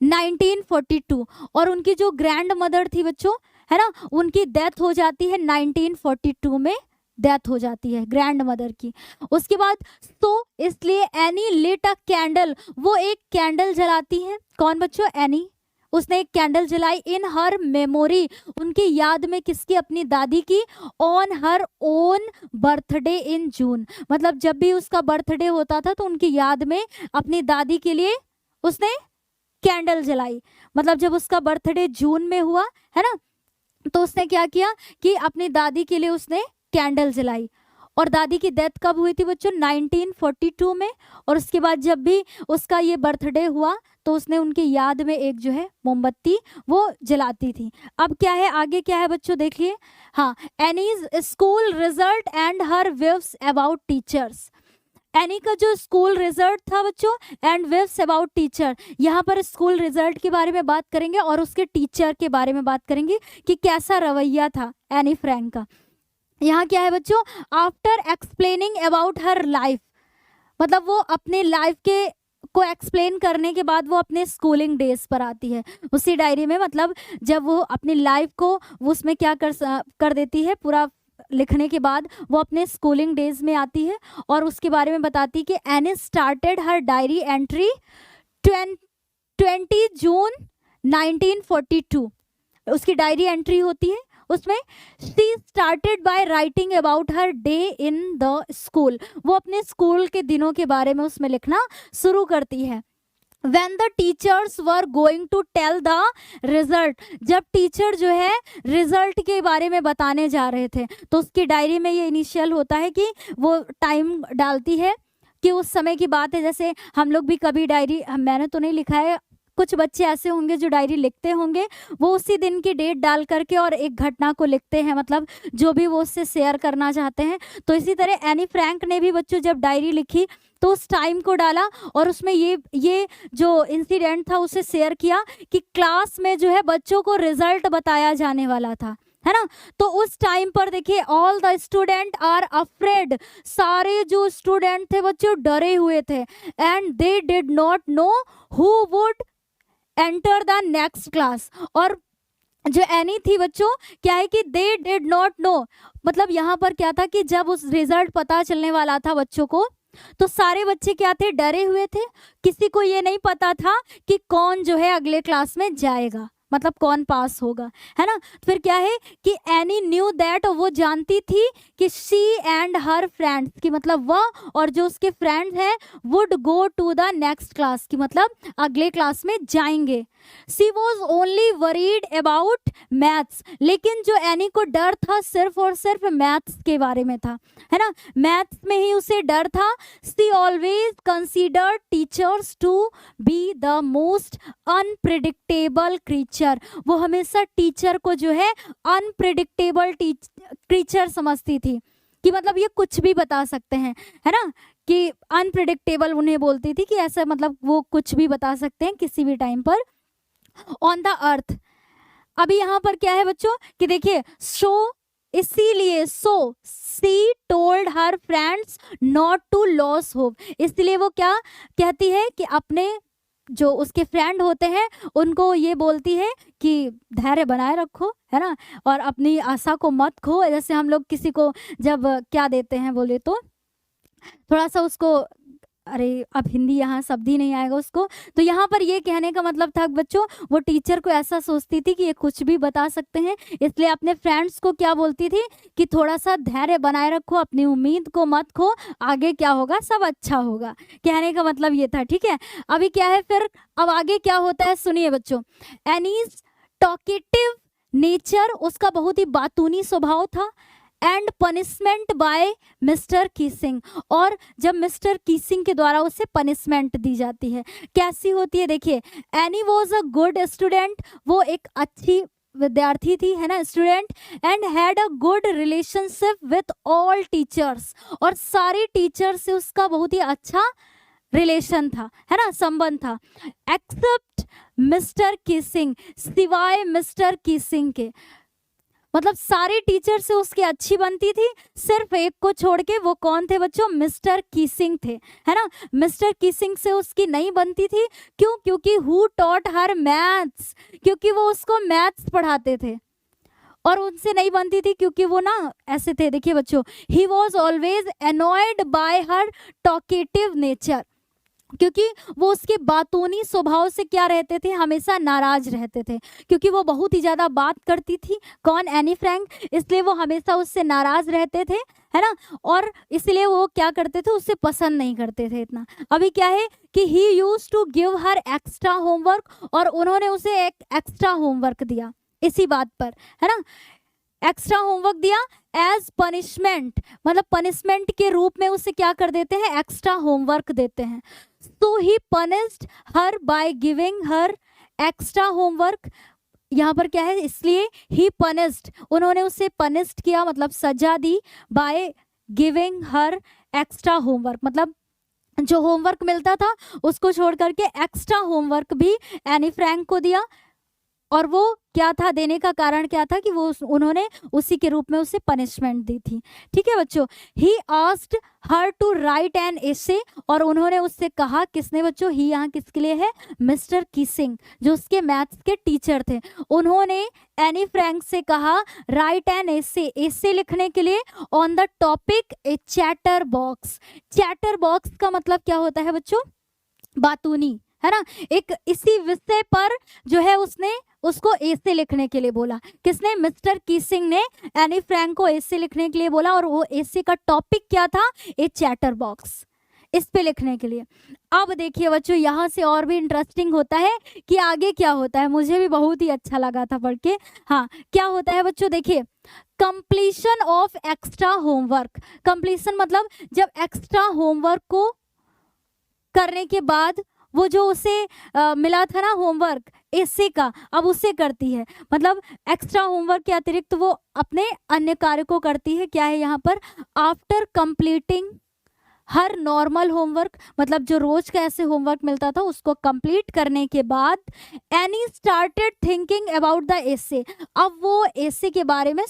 S1: 1942, और उनकी जो ग्रैंड मदर थी बच्चों, है ना, उनकी डेथ हो जाती है 1942 में, डेथ हो जाती है ग्रैंड मदर की। उसके बाद तो इसलिए एनी लिट अ कैंडल, वो एक कैंडल जलाती है। कौन बच्चों, एनी, उसने एक कैंडल जलाई इन हर मेमोरी, उनकी याद में, किसकी, अपनी दादी की, on her own birthday in June, मतलब जब भी उसका बर्थडे होता था तो उनकी याद में अपनी दादी के लिए उसने कैंडल जलाई। मतलब जब उसका बर्थडे जून में हुआ, है ना, तो उसने क्या किया कि अपनी दादी के लिए उसने कैंडल जलाई। और दादी की डेथ कब हुई थी बच्चों, 1942 में। और उसके बाद जब भी उसका ये बर्थडे हुआ तो उसने उनकी याद में एक जो है मोमबत्ती वो जलाती थी। अब क्या है, आगे क्या है बच्चों, देखिए। हाँ, Annie's school result and her views about teachers. Any का जो स्कूल रिजल्ट था बच्चों एंड व्यूज अबाउट टीचर, यहाँ पर स्कूल रिजल्ट के बारे में बात करेंगे और उसके टीचर के बारे में बात करेंगे कि कैसा रवैया था एनी फ्रैंक का। यहाँ क्या है बच्चों, after explaining about her life, मतलब वो अपने लाइफ के को एक्सप्लेन करने के बाद वो अपने स्कूलिंग डेज पर आती है उसी डायरी में। मतलब जब वो अपनी लाइफ को वो उसमें क्या कर देती है, पूरा लिखने के बाद वो अपने स्कूलिंग डेज में आती है और उसके बारे में बताती है कि any started her diary entry 20 जून 1942, उसकी डायरी एंट्री होती है उसमें। She started by writing about her day in the school, वो अपने स्कूल के दिनों के बारे में उसमें लिखना शुरू करती है। When the teachers were going to tell the result, जब टीचर जो है रिजल्ट के बारे में बताने जा रहे थे तो उसकी डायरी में ये इनिशियल होता है कि वो टाइम डालती है कि उस समय की बात है। जैसे हम लोग भी कभी डायरी, मैंने तो नहीं लिखा है, कुछ बच्चे ऐसे होंगे जो डायरी लिखते होंगे, वो उसी दिन की डेट डाल करके और एक घटना को लिखते हैं, मतलब जो भी वो उससे शेयर करना चाहते हैं। तो इसी तरह एनी फ्रैंक ने भी बच्चों जब डायरी लिखी तो उस टाइम को डाला और उसमें ये जो इंसिडेंट था उसे शेयर किया कि क्लास में जो है बच्चों को रिजल्ट बताया जाने वाला था, है ना। तो उस टाइम पर देखिए, all the student are afraid, सारे जो स्टूडेंट थे बच्चों डरे हुए थे। And they did not know who would enter the next class, और जो एनी थी बच्चों क्या है कि दे डिड नॉट नो, मतलब यहाँ पर क्या था कि जब उस रिजल्ट पता चलने वाला था बच्चों को तो सारे बच्चे क्या थे, डरे हुए थे। किसी को ये नहीं पता था कि कौन जो है अगले क्लास में जाएगा, मतलब कौन पास होगा, है ना। फिर क्या है कि एनी न्यू दैट, वो जानती थी कि शी एंड हर फ्रेंड्स की, मतलब वह और जो उसके फ्रेंड्स हैं would go to the next class की, मतलब अगले क्लास में जाएंगे। She was only worried about maths, लेकिन जो एनी को डर था सिर्फ और सिर्फ मैथ्स के बारे में था, है ना, मैथ्स में ही उसे डर था। She always considered teachers to be the most unpredictable creature, वो हमेशा टीचर को जो है अनप्रिडिक्टेबल क्रीचर समझती थी कि मतलब ये कुछ भी बता सकते हैं, है ना, कि अनप्रिडिक्टेबल उन्हें बोलती थी कि ऐसा मतलब वो कुछ भी बता सकते हैं किसी भी टाइम पर ऑन द अर्थ। अभी यहाँ पर क्या है बच्चों कि देखिए, सो इसीलिए so she told her friends not to lose hope, इसलिए वो क्या कहती है कि अपने जो उसके फ्रेंड होते हैं उनको ये बोलती है कि धैर्य बनाए रखो, है ना, और अपनी आशा को मत खो। जैसे हम लोग किसी को जब क्या देते हैं बोले तो थोड़ा सा उसको, अरे अब हिंदी यहाँ शब्द ही नहीं आएगा उसको, तो यहाँ पर ये कहने का मतलब था बच्चों, वो टीचर को ऐसा सोचती थी कि ये कुछ भी बता सकते हैं, इसलिए अपने फ्रेंड्स को क्या बोलती थी कि थोड़ा सा धैर्य बनाए रखो, अपनी उम्मीद को मत खो, आगे क्या होगा सब अच्छा होगा, कहने का मतलब ये था, ठीक है। अभी क्या है फिर, अब आगे क्या होता है सुनिए बच्चों। एनीज टॉकेटिव नेचर, उसका बहुत ही बातूनी स्वभाव था। एंड पनिशमेंट बाय मिस्टर कीसिंग, और जब मिस्टर कीसिंग के द्वारा उसे पनिशमेंट दी जाती है, कैसी होती है देखिए। Anne was a good student, वो एक अच्छी विद्यार्थी थी, है ना, student, and had a good relationship with all teachers, और सारे टीचर से उसका बहुत ही अच्छा रिलेशन था, है ना, संबंध था। एक्सेप्ट मिस्टर कीसिंग, सिवाय मिस्टर कीसिंग के, मतलब सारे टीचर से उसकी अच्छी बनती थी, सिर्फ एक को छोड़ के, वो कौन थे बच्चों, मिस्टर कीसिंग थे, है ना। मिस्टर कीसिंग से उसकी नहीं बनती थी, क्यों, क्योंकि हु टॉट हर मैथ्स, क्योंकि वो उसको मैथ्स पढ़ाते थे, और उनसे नहीं बनती थी क्योंकि वो ना ऐसे थे, देखिए बच्चों, he was always annoyed bye her talkative nature, क्योंकि वो उसके बातूनी स्वभाव से क्या रहते थे, हमेशा नाराज रहते थे, क्योंकि वो बहुत ही ज़्यादा बात करती थी, कौन, एनी फ्रैंक, इसलिए वो हमेशा उससे नाराज रहते थे, है ना, और इसलिए वो क्या करते थे, उससे पसंद नहीं करते थे इतना। अभी क्या है कि he used to give her extra homework, और उन्होंने उसे एक एक्स्ट्रा होमवर्क दिया इसी बात पर, है ना, एक्स्ट्रा होमवर्क दिया एज पनिशमेंट, मतलब पनिशमेंट के रूप में उसे क्या कर देते हैं, एक्स्ट्रा होमवर्क देते हैं। So he punished her by giving her extra homework, यहाँ पर क्या है, इसलिए ही पनिश्ड, उन्होंने उसे पनिश्ड किया, मतलब सजा दी, by giving her extra homework, मतलब जो होमवर्क मिलता था उसको छोड़ करके एक्स्ट्रा होमवर्क भी एनी फ्रैंक को दिया, और वो क्या था, देने का कारण क्या था कि वो उन्होंने उसी के रूप में उसे पनिशमेंट दी थी। ठीक है बच्चों, he asked her to write an essay, और उन्होंने उससे कहा, किसने बच्चों, ही यहाँ किसके लिए है, मिस्टर कीसिंग, जो उसके मैथ्स के टीचर थे, उन्होंने एनी फ्रैंक से कहा राइट एन एसे, एसे लिखने के लिए, on the topic A chatter box. Chatter box का मतलब क्या होता है बच्चों, बातूनी, है ना, एक इसी विषय पर जो है उसने उसको एसे लिखने के लिए बोला, किसने, मिस्टर कीसिंग ने एनी फ्रैंक को एसे लिखने के लिए बोला, और वो एसे का टॉपिक क्या था, ए चैटर बॉक्स, इस पे लिखने के लिए। अब देखिए बच्चों, यहाँ से और भी इंटरेस्टिंग होता है कि आगे क्या होता है, मुझे भी बहुत ही अच्छा लगा था पढ़ के। हाँ, क्या होता है बच्चों, देखिए, completion of extra homework, completion मतलब जब एक्स्ट्रा होमवर्क को करने के बाद वो जो उसे मिला था ना होमवर्क एसे का, अब उसे करती है, मतलब एक्स्ट्रा होमवर्क के अतिरिक्त वो अपने अन्य कार्य को करती है। क्या है यहाँ पर, आफ्टर कंप्लीटिंग हर नॉर्मल होमवर्क, मतलब जो रोज का ऐसे होमवर्क मिलता था उसको कंप्लीट करने के बाद, Anne started thinking about the essay, अब वो एसे के बारे में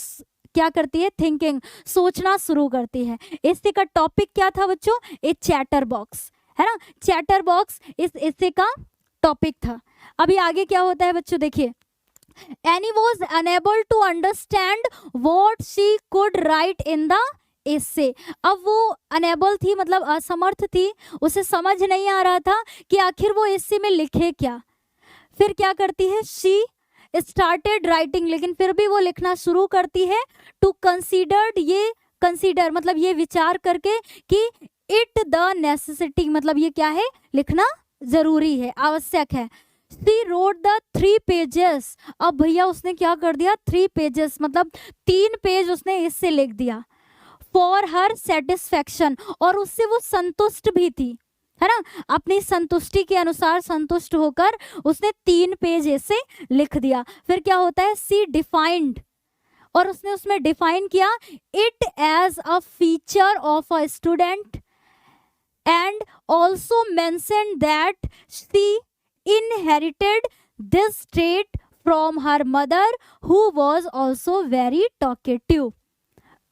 S1: क्या करती है, थिंकिंग, सोचना शुरू करती है। एसे का टॉपिक क्या था बच्चों, ए चैटर बॉक्स, है ना, चैटर बॉक्स इस एसे का टॉपिक था। अभी आगे क्या होता है बच्चों, देखिए, Anne was unable to understand what she could write in the essay, अब वो अनेबल थी, मतलब असमर्थ थी, उसे समझ नहीं आ रहा था कि आखिर वो एसे में लिखे क्या। फिर क्या करती है, शी स्टार्टेड राइटिंग, लेकिन फिर भी वो लिखना शुरू करती है, टू कंसीडर्ड, ये कंसीडर मतलब ये विचार करके कि इट द नेसेसिटी, मतलब ये क्या है, लिखना जरूरी है, आवश्यक है। शी रोट द 3 पेजेस, अब भैया उसने क्या कर दिया, 3 पेजेस मतलब 3 पेज उसने इससे लिख दिया, फॉर हर सेटिस्फैक्शन, और उससे वो संतुष्ट भी थी, है ना, अपनी संतुष्टि के अनुसार संतुष्ट होकर उसने 3 पेज ऐसे लिख दिया। फिर क्या होता है, सी डिफाइंड, और उसने उसमें डिफाइन किया it as a feature of a student, and also mentioned that she inherited this trait from her mother who was also very talkative।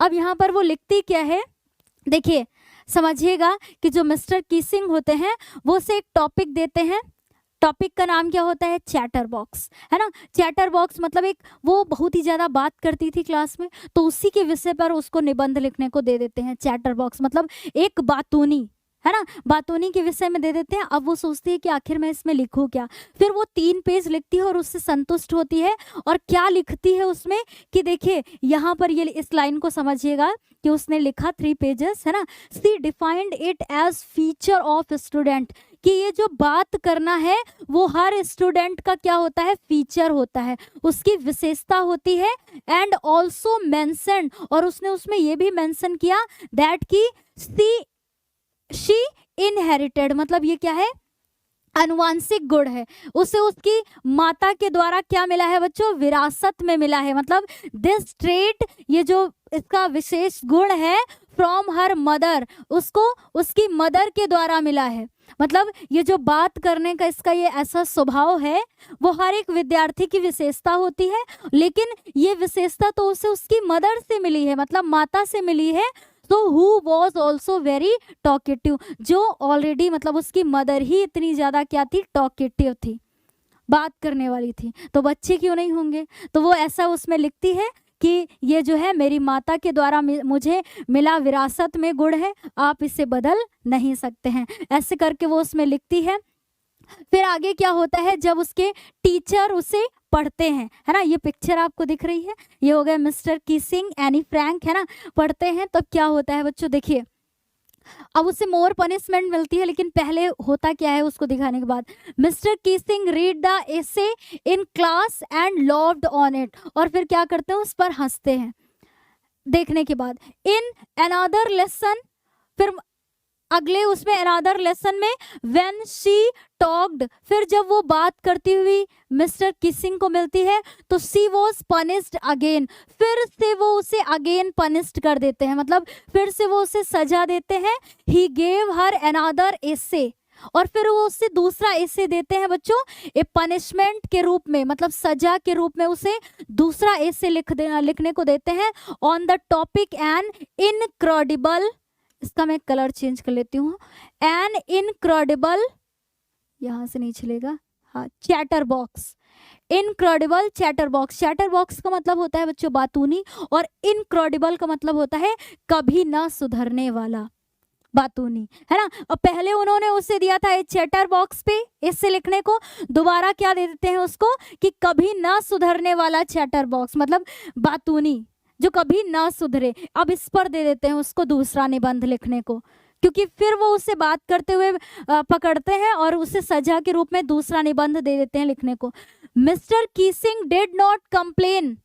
S1: अब यहाँ पर वो लिखती क्या है, देखिए समझिएगा कि जो मिस्टर कीसिंग होते हैं वो उसे एक टॉपिक देते हैं, टॉपिक का नाम क्या होता है, चैटर बॉक्स, है ना, चैटर बॉक्स मतलब एक, वो बहुत ही ज़्यादा बात करती थी क्लास में, तो उसी के विषय पर उसको निबंध लिखने को दे देते हैं। चैटर बॉक्स मतलब एक बातूनी, है ना, बातूनी के विषय में दे देते हैं। अब वो सोचती है कि आखिर मैं इसमें लिखूं क्या, फिर वो 3 पेज लिखती है और उससे संतुष्ट होती है। और क्या लिखती है उसमें कि देखिए यहाँ पर ये इस लाइन को समझिएगा कि उसने लिखा 3 पेजेस, है ना, she defined it as feature of student, कि ये जो बात करना है वो हर स्टूडेंट का क्या होता है, फीचर होता है, उसकी विशेषता होती है। एंड ऑल्सो मेंशन, और उसने उसमें ये भी मेंशन किया दैट की शी इनहेरिटेड, मतलब ये क्या है, अनुवांशिक गुण है, उसे उसकी माता के द्वारा क्या मिला है बच्चों, विरासत में मिला है। मतलब दिस ट्रेट, ये जो इसका विशेष गुण है, फ्रॉम हर मदर, उसको उसकी मदर के द्वारा मिला है। मतलब ये जो बात करने का इसका ये ऐसा स्वभाव है, वो हर एक विद्यार्थी की विशेषता होती है, लेकिन ये विशेषता तो उसे उसकी मदर से मिली है, मतलब माता से मिली है। तो who was also very talkative, जो ऑलरेडी मतलब उसकी मदर ही इतनी ज़्यादा क्या थी, टॉकेटिव थी, बात करने वाली थी, तो बच्चे क्यों नहीं होंगे। तो वो ऐसा उसमें लिखती है कि ये जो है मेरी माता के द्वारा मुझे मिला विरासत में गुण है, आप इसे बदल नहीं सकते हैं, ऐसे करके वो उसमें लिखती है। फिर आगे क्या होता है, जब उसके टीचर उसे पढ़ते हैं, है ना, ये पिक्चर आपको दिख रही है, ये हो गया मिस्टर कीसिंग, एनी फ्रैंक, है ना, पढ़ते हैं, तब क्या होता है बच्चों, देखिए अब उसे मोर पनिशमेंट मिलती है, लेकिन पहले होता क्या है उसको दिखाने के बाद, mister Keesing read the essay in class and loved on it, और फिर क्या करते हैं, उस पर हंसते हैं देखने के बाद। इन अनदर लेसन, फिर अगले उसमें अनदर लेसन में व्हेन शी टॉक्ड, फिर जब वो बात करती हुई मिस्टर किसिंग को मिलती है तो सी वॉज पनिश्ड अगेन, फिर से वो उसे अगेन पनिश्ड कर देते हैं, मतलब फिर से वो उसे सजा देते हैं। ही गेव हर अनदर एसे, और फिर वो उससे दूसरा एसे देते हैं बच्चों, ए पनिशमेंट के रूप में, मतलब सजा के रूप में उसे दूसरा एसे लिखने को देते हैं, on the topic an incredible, इसका मैं कलर चेंज कर लेती हूँ, एन इनक्रेडिबल, यहाँ से नहीं चलेगा, हाँ, chatter box, incredible chatter box. Chatter box का मतलब होता है बच्चों बातूनी, और इनक्रेडिबल का मतलब होता है कभी ना सुधरने वाला, बातूनी, है ना। और पहले उन्होंने उसे दिया था चैटर बॉक्स पे इससे लिखने को, दोबारा क्या दे देते हैं उसको कि कभी ना सुधरने वाला चैटर बॉक्स, मतलब बातूनी जो कभी ना सुधरे। अब इस पर दे देते हैं उसको दूसरा निबंध लिखने को, क्योंकि फिर वो उससे बात करते हुए पकड़ते हैं और उसे सजा के रूप में दूसरा निबंध दे देते हैं लिखने को। Mister Keesing did not complain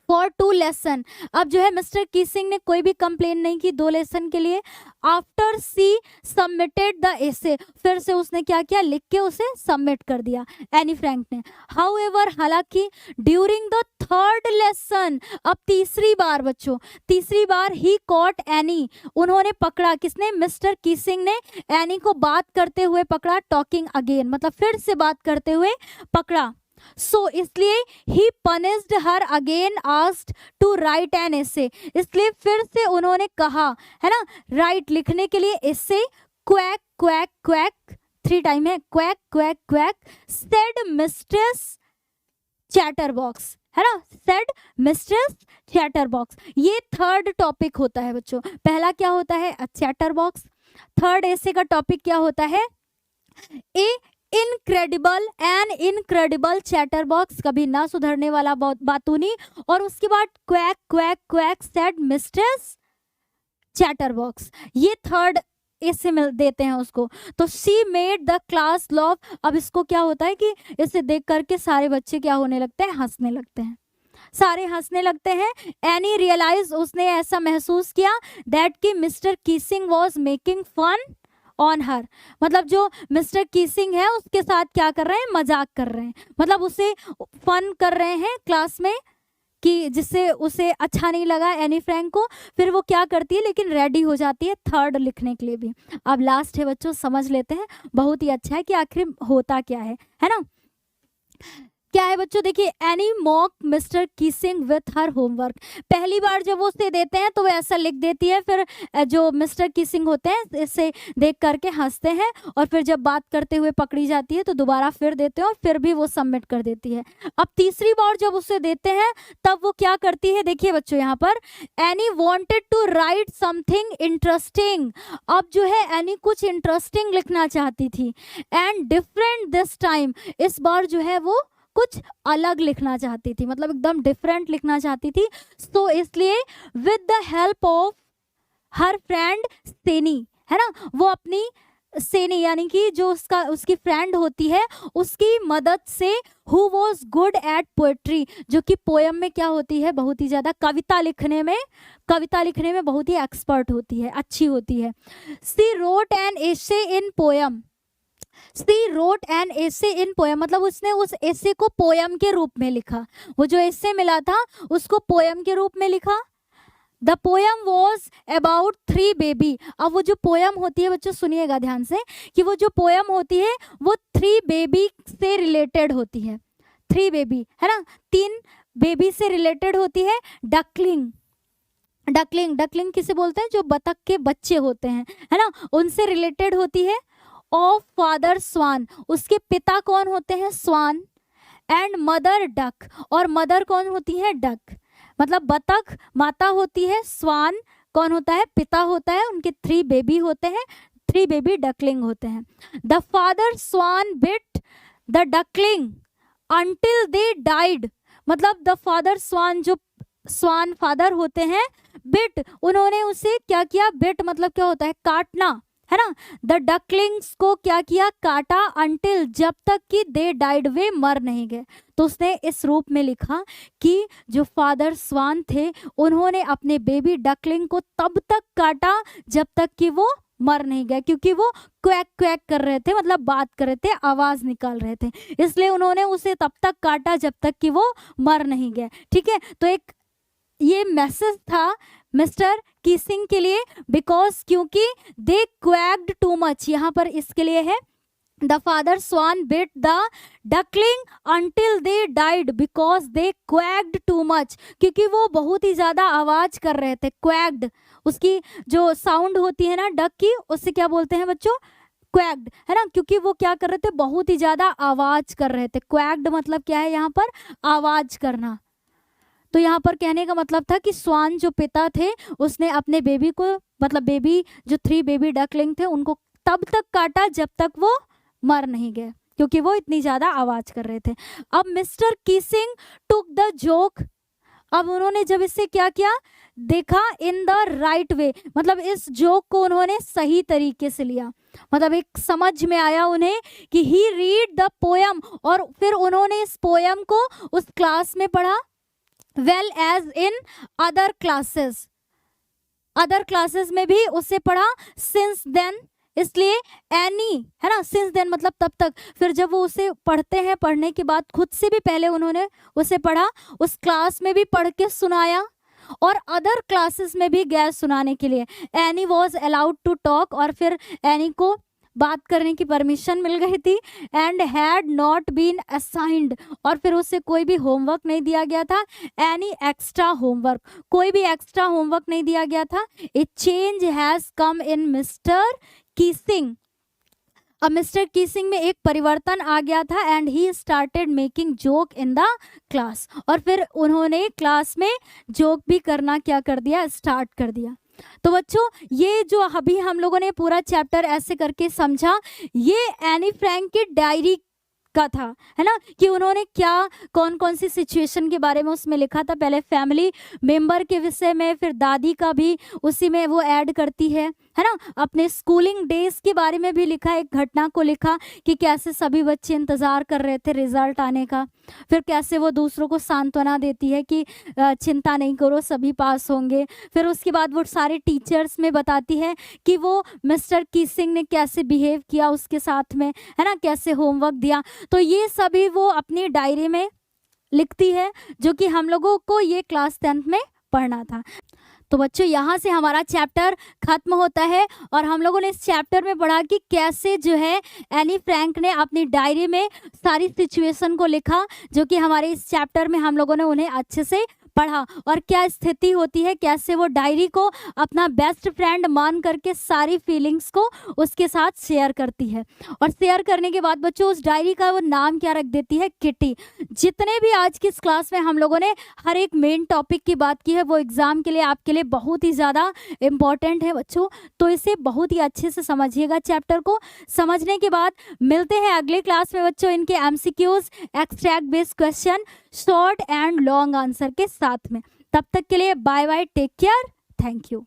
S1: for 2 lesson, अब जो है मिस्टर कीसिंग ने कोई भी कंप्लेन नहीं की 2 लेसन के लिए। After C submitted the essay, फिर से उसने क्या किया, लिख के उसे सबमिट कर दिया एनी फ्रैंक ने। हाउएवर, हालांकि ड्यूरिंग द 3rd लेसन, अब तीसरी बार बच्चों, तीसरी बार ही कॉट एनी, उन्होंने पकड़ा, किसने, मिस्टर कीसिंग ने एनी को बात करते हुए पकड़ा, टॉकिंग अगेन, मतलब फिर से बात करते हुए पकड़ा। सो इसलिए he punished her again, asked to write an essay, इसलिए फिर से उन्होंने कहा, है ना, राइट लिखने के लिए एसे। क्वैक क्वैक क्वैक 3 टाइम है, quack quack quack said mistress chatter box, है ना, सेड मिस्ट्रेस चैटर बॉक्स। ये 3rd टॉपिक होता है बच्चों। पहला क्या होता है, चैटर बॉक्स। 3rd एसे का टॉपिक क्या होता है, a incredible, an incredible chatter box, कभी ना सुधरने वाला बातूनी, और उसके बाद quack quack quack said mistress chatter box, ये 3rd इससे मिल देते हैं उसको। तो she made the class love, अब इसको क्या होता है कि इसे देख करके सारे बच्चे क्या होने लगते हैं, हंसने लगते हैं, सारे हंसने लगते हैं। एनी रियलाइज, उसने ऐसा महसूस किया दैट कि mister Keesing was making fun on her, मतलब जो मिस्टर कीसिंग है उसके साथ क्या कर रहे हैं, मजाक कर रहे हैं, मतलब उसे फन कर रहे हैं क्लास में, कि जिससे उसे अच्छा नहीं लगा एनी फ्रैंक को। फिर वो क्या करती है, लेकिन रेडी हो जाती है 3rd लिखने के लिए भी। अब लास्ट है बच्चों, समझ लेते हैं, बहुत ही अच्छा है कि आखिर होता क्या है ना। क्या है बच्चों, देखिए, Anne mock mister Keesing with her homework, पहली बार जब वो उसे देते हैं तो वो ऐसा लिख देती है, फिर जो मिस्टर कीसिंग होते हैं इसे देख करके हंसते हैं, और फिर जब बात करते हुए पकड़ी जाती है तो दोबारा फिर देते हैं और फिर भी वो सबमिट कर देती है। अब तीसरी बार जब उसे देते हैं तब वो क्या करती है, देखिए बच्चों यहाँ पर, Anne wanted to write something interesting, अब जो है एनी कुछ इंटरेस्टिंग लिखना चाहती थी, एंड डिफरेंट दिस टाइम, इस बार जो है वो कुछ अलग लिखना चाहती थी, मतलब एकदम डिफरेंट लिखना चाहती थी। तो इसलिए with the help of her friend Sanne, है ना, वो अपनी सेनी यानी कि जो उसकी फ्रेंड होती है उसकी मदद से, who was good at poetry, जो कि पोयम में क्या होती है, बहुत ही ज़्यादा कविता लिखने में बहुत ही एक्सपर्ट होती है, अच्छी होती है। She wrote an essay in poem, she wrote an essay in poem मतलब उसने उस एसे को पोयम के रूप में लिखा, वो जो एसे मिला था उसको पोयम के रूप में लिखा। The poem was about 3 baby. अब वो जो पोयम होती है बच्चों सुनिएगा ध्यान से, कि वो जो पोयम होती है वो 3 बेबी से रिलेटेड होती है, 3 बेबी है ना, 3 बेबी से रिलेटेड होती है। डकलिंग, डकलिंग, डकलिंग किसे बोलते हैं, जो बतख के बच्चे होते हैं, है ना, उनसे रिलेटेड होती है। ऑफ फादर स्वान, उसके पिता कौन होते हैं, स्वान। एंड मदर डक, और मदर कौन होती है, डक, मतलब बतख माता होती है, स्वान कौन होता है, पिता होता है, उनके 3 बेबी होते हैं, 3 बेबी डकलिंग होते हैं। The father swan bit the duckling until they died, मतलब द फादर स्वान, जो स्वान फादर होते हैं, बिट उन्होंने उसे क्या किया, बिट मतलब क्या होता है, काटना, है ना, द डकलिंग्स को क्या किया, काटा, अंटिल जब तक कि दे डाइड, वे मर नहीं गए। तो उसने इस रूप में लिखा कि जो फादर स्वान थे उन्होंने अपने बेबी डकलिंग को तब तक काटा जब तक कि वो मर नहीं गए, क्योंकि वो क्वैक क्वैक कर रहे थे, मतलब बात कर रहे थे, आवाज निकाल रहे थे, इसलिए उन्होंने उसे तब तक काटा जब तक कि वो मर नहीं गए। ठीक है, तो एक ये मैसेज था मिस्टर कीसिंग के लिए, बिकॉज क्योंकि दे क्वैक्ड टू मच, यहाँ पर इसके लिए है the father swan bit the duckling until they died because they quacked too much, क्योंकि वो बहुत ही ज्यादा आवाज कर रहे थे। क्वैक्ड, उसकी जो साउंड होती है ना डक की, उससे क्या बोलते हैं बच्चों, क्वैक्ड, है ना, क्योंकि वो क्या कर रहे थे, बहुत ही ज्यादा आवाज कर रहे थे। क्वैक्ड मतलब क्या है यहाँ पर, आवाज करना। तो यहाँ पर कहने का मतलब था कि स्वान जो पिता थे उसने अपने बेबी को, मतलब बेबी जो 3 बेबी डकलिंग थे उनको तब तक काटा जब तक वो मर नहीं गए, क्योंकि वो इतनी ज्यादा आवाज कर रहे थे। अब मिस्टर कीसिंग टुक द जोक, अब उन्होंने जब इससे क्या किया, देखा, इन द राइट वे, मतलब इस जोक को उन्होंने सही तरीके से लिया, मतलब एक समझ में आया उन्हें कि ही रीड द पोयम, और फिर उन्होंने इस पोयम को उस क्लास में पढ़ा। Well as in other classes, other classes में भी उसे पढ़ा। सिंस देन, इसलिए एनी, है ना, सिंस देन मतलब तब तक, फिर जब वो उसे पढ़ते हैं, पढ़ने के बाद खुद से भी पहले उन्होंने उसे पढ़ा, उस क्लास में भी पढ़ के सुनाया, और अदर क्लासेस में भी गए सुनाने के लिए। Anne was allowed to talk, और फिर एनी को बात करने की परमिशन मिल गई थी। And had not been assigned, और फिर उसे कोई भी होमवर्क नहीं दिया गया था। एनी एक्स्ट्रा होमवर्क, कोई भी एक्स्ट्रा होमवर्क नहीं दिया गया था। A change has come in mister Keesing, अब मिस्टर कीसिंग में एक परिवर्तन आ गया था। And he started making joke in the class, और फिर उन्होंने क्लास में जोक भी करना क्या कर दिया, स्टार्ट कर दिया। तो बच्चों ये जो अभी हम लोगों ने पूरा चैप्टर ऐसे करके समझा, ये एनी फ्रैंक की डायरी का था, है ना, कि उन्होंने क्या कौन कौन सी सिचुएशन के बारे में उसमें लिखा था। पहले फैमिली मेंबर के विषय में, फिर दादी का भी उसी में वो ऐड करती है ना। अपने स्कूलिंग डेज के बारे में भी लिखा, एक घटना को लिखा कि कैसे सभी बच्चे इंतज़ार कर रहे थे रिजल्ट आने का, फिर कैसे वो दूसरों को सांत्वना देती है कि चिंता नहीं करो सभी पास होंगे। फिर उसके बाद वो सारे टीचर्स में बताती है कि वो मिस्टर कीसिंग ने कैसे बिहेव किया उसके साथ में, है ना, कैसे होमवर्क दिया। तो ये सभी वो अपनी डायरी में लिखती है, जो कि हम लोगों को ये क्लास 10th में पढ़ना था। तो बच्चों यहाँ से हमारा चैप्टर खत्म होता है, और हम लोगों ने इस चैप्टर में पढ़ा कि कैसे जो है एनी फ्रैंक ने अपनी डायरी में सारी सिचुएशन को लिखा, जो कि हमारे इस चैप्टर में हम लोगों ने उन्हें अच्छे से पढ़ा, और क्या स्थिति होती है, कैसे वो डायरी को अपना बेस्ट फ्रेंड मान करके सारी फीलिंग्स को उसके साथ शेयर करती है। और शेयर करने के बाद बच्चों उस डायरी का वो नाम क्या रख देती है, किटी। जितने भी आज की इस क्लास में हम लोगों ने हर एक मेन टॉपिक की बात की है, वो एग्जाम के लिए आपके लिए बहुत ही ज़्यादा इम्पॉर्टेंट है बच्चों। तो इसे बहुत ही अच्छे से समझिएगा। चैप्टर को समझने के बाद मिलते हैं अगले क्लास में बच्चों इनके MCQs, extract based question, short and long answer के साथ में। तब तक के लिए bye bye, take care, thank you.